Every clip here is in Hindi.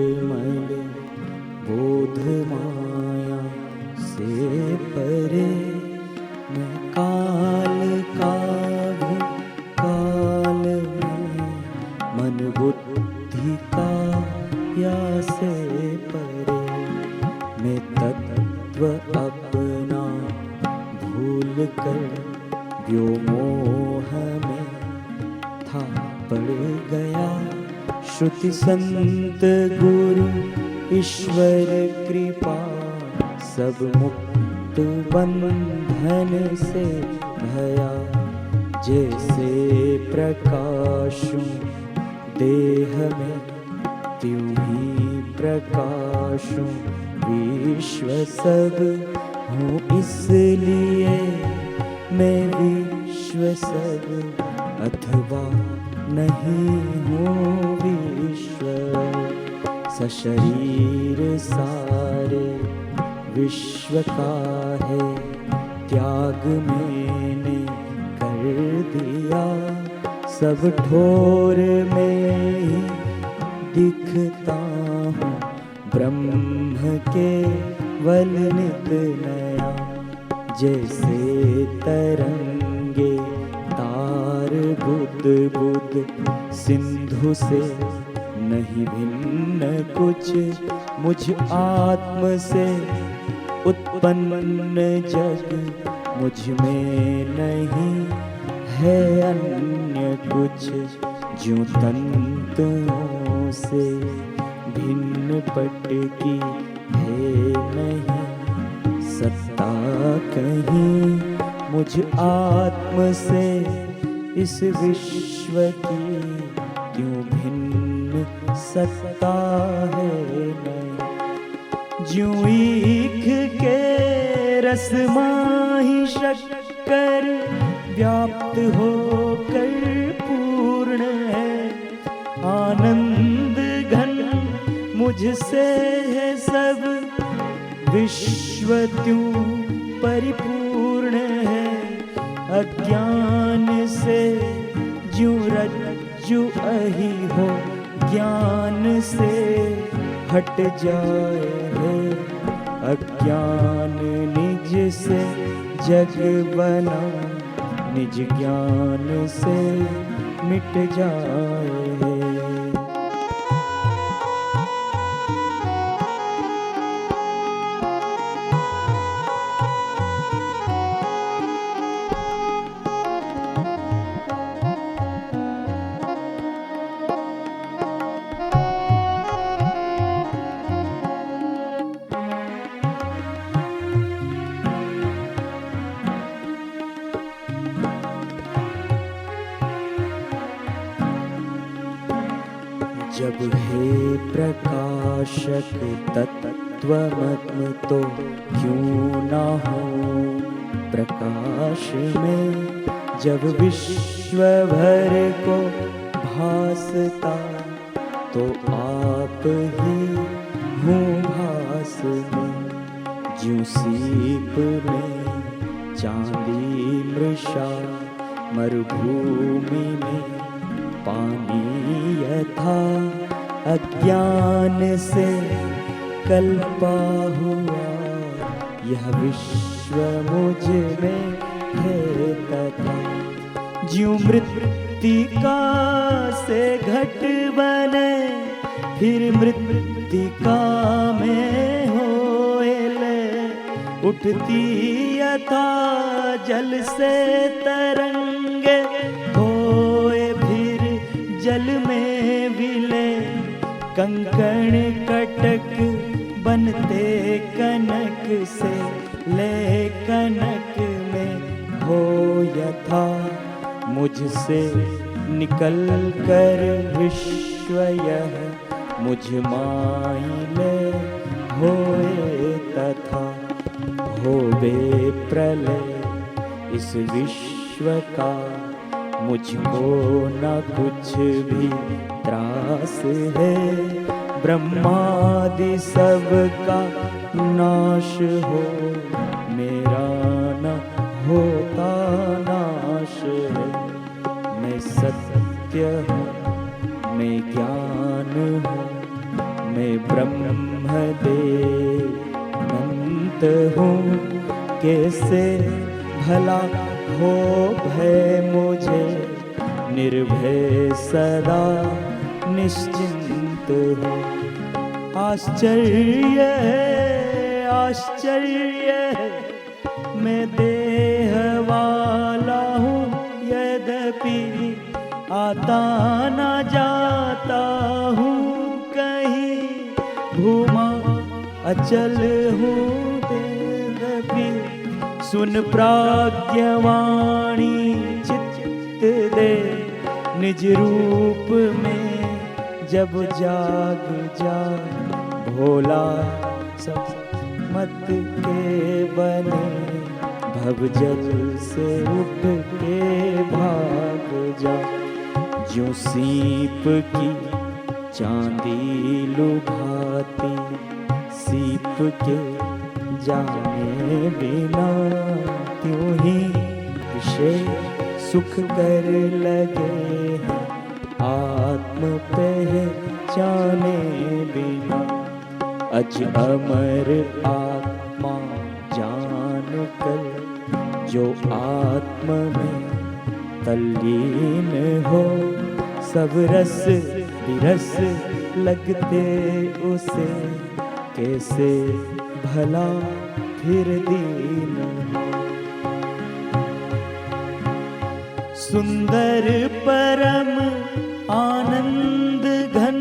निर्मल बोध माया से परे, मैं काल का भी काल में, मन बुद्धि का या से परे, मैं तत्व अपना भूल कर व्योमोह में था पड़ गया। श्रुति संत गुरु ईश्वर कृपा, सब मुक्त बंधन से भया। जैसे प्रकाशूं देह में, त्यों ही प्रकाशूं विश्व सब हूँ, इसलिए मैं विश्व सब, अथवा नहीं हूँ विश्व। सशरीर सारे विश्व का है त्याग मैंने कर दिया। सब ठोर में ही दिखता हूँ, ब्रह्म केवल नित नया। जैसे तरंगे तार बुद्ध बुद्ध सिंधु से, नहीं भिन्न कुछ मुझ आत्म से। उत्पन्न जग मुझ में नहीं है अन्य कुछ, ज्यों तंतुओं से भिन्न पटकी है नहीं। सत्ता कहीं मुझ आत्म से, इस विश्व की क्यों भिन्न सत्ता है नहीं। ज्यों ईख के रस माही शक्कर व्याप्त होकर पूर्ण है। आनंद घन मुझसे है सब, विश्व त्यों परिपूर्ण है। अज्ञान से ज्यों रज्जु अहि हो, ज्ञान से हट जाए है। अज्ञान निज से जग बना, निज ज्ञान से मिट जाए है। जब हे प्रकाशक तत्त्वमत्म, तो क्यों ना हो प्रकाश में। जब विश्व भर को भासता, तो आप ही हूँ भास में। ज्यों सीप में चांदी मृषा, मरुभूमि में पानी यथा। अज्ञान से कल्पा हुआ यह विश्व मुझ में है तथा। ज्यों मृत्तिका से घट बने, फिर मृत्तिका में होएले। उठती यथा जल से तरंगे, होए फिर जल में विले। कंकण कटक बनते कनक से, ले कनक में हो यथा। मुझसे निकल कर विश्व यह, मुझ मायले होए तथा। होवे प्रलय इस विश्व का, मुझको न कुछ भी त्रास है। ब्रह्मादि सब का नाश हो, मेरा न होता नाश है। मैं सत्य हूँ, मैं ज्ञान हूँ, मैं ब्रह्मदेव अनंत हूँ, कैसे भला हो भय मुझे, निर्भय सदा निश्चिंत हूँ। आश्चर्य है, आश्चर्य है, मैं देह वाला हूँ, यद्यपि आता न जाता हूँ कहीं, भूमा अचल हूँ यद्यपि। सुन प्राज्ञवाणी चित्त दे, निज रूप में जब जाग जा, भोला सब मत के बने, भवजल से उठ के भाग जा। जो सीप की चांदी लुभाती, सीप के जाने बिना, त्यों ही विषय सुख कर लगे हैं, आत्म पहचाने बिना। अज अमर आत्मा जान कर, जो आत्म में तल्लीन हो, सब रस विरस लगते उसे, कैसे भला फिर दीन हो। सुंदर परम आनंद घन,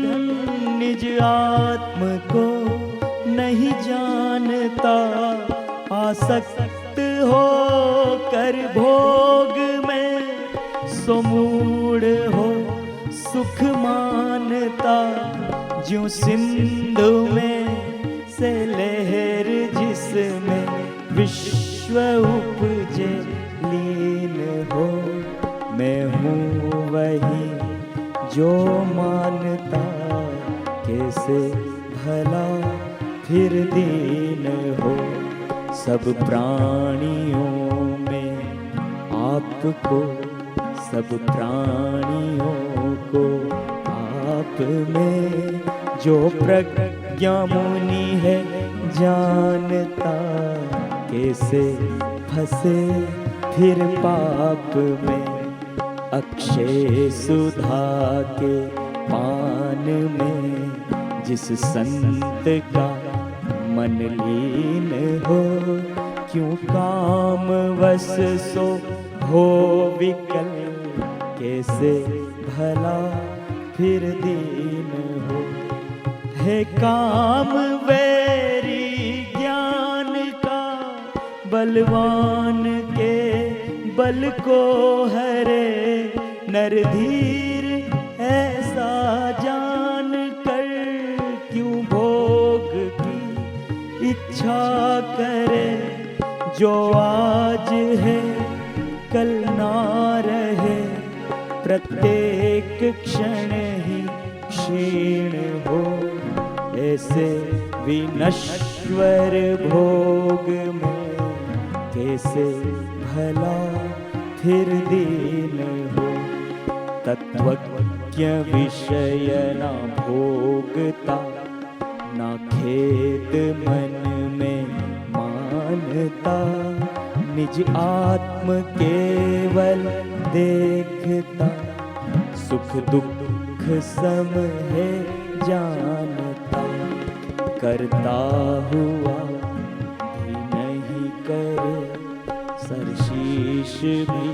निज आत्म को नहीं जानता, आसक्त हो कर भोग में, सुमूढ़ हो सुख मानता। ज्यों सिंधु में से लहर जिसमें विश्व उपजे लीन हो, मैं हूँ वही जो मानता, कैसे भला फिर दीन हो। सब प्राणियों में आपको, सब प्राणियों को आप में, जो प्रज्ञा मुनि है जानता, कैसे फंसे फिर पाप में। अक्षय सुधा के पान में, जिस संत का मन लीन हो, क्यों काम वश सो हो विकल, कैसे भला फिर दीन हो। है काम वैरी ज्ञान का, बलवान के बल को हरे, नर धीर ऐसा जान कर, क्यों भोग की इच्छा करे। जो आज है कल ना रहे, प्रत्येक क्षण ही क्षीण हो, ऐसे विनश्वर भोग में, कैसे भला फिर दीन हो। तत्वज्ञ विषय न भोगता, ना खेद मन में मानता, निज आत्म केवल देखता, सुख दुख सम है जानता। करता हुआ भी नहीं करे, सरशीश भी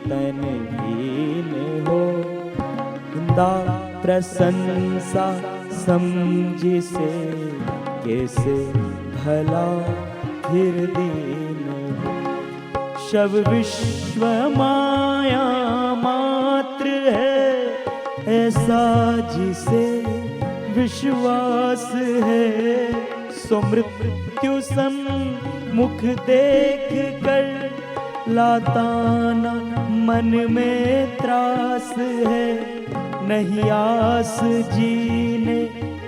तनहीन हो, निंदा प्रशंसा समझिसे, कैसे भला फिर दीन हो। शब विश्व माया मात्र है, ऐसा जिसे विश्वास है, सो मृत्यु सम्मुख देख कर, लाता न मन में त्रास है। नहीं आस जीने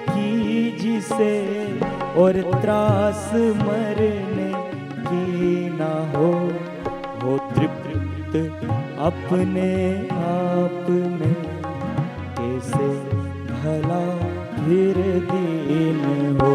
की जिसे, और त्रास मरने की ना हो तृप्त अपने आप में, कैसे भला फिर दीन हो।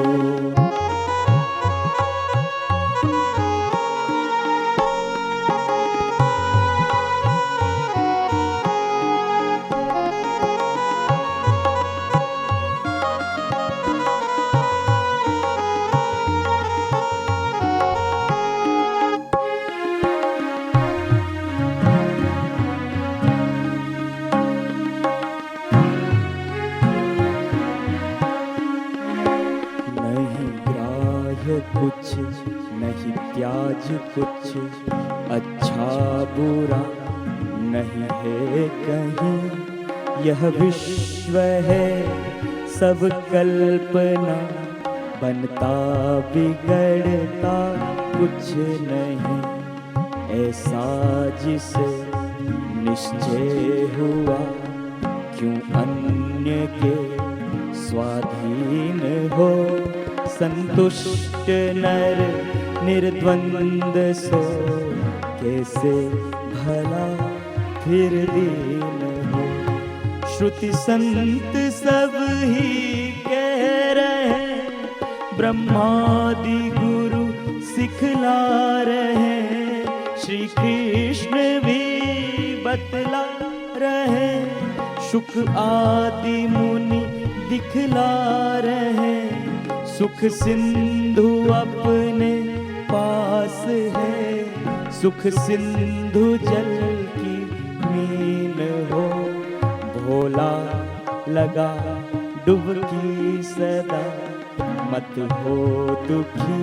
कुछ नहीं त्याज कुछ, अच्छा बुरा नहीं है कहीं। यह विश्व है सब कल्पना, बनता बिगड़ता कुछ नहीं। ऐसा जिसे निश्चय हुआ, क्यों अन्य के स्वाधीन हो। संतुष्ट नर निर्द्वंद सो, कैसे भला फिर दीन हो। श्रुति संत सब ही कह रहे, ब्रह्मादि गुरु सिखला रहे। श्री कृष्ण भी बतला रहे, शुक आदि मुनि दिखला रहे। सुख सिंधु अपने पास है, सुख सिंधु जल की मीन हो। भोला लगा डुबकी सदा, मत हो दुखी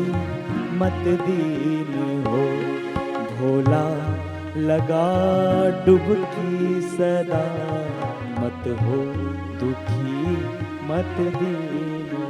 मत दीन हो। भोला लगा डुबकी सदा, मत हो दुखी मत दीन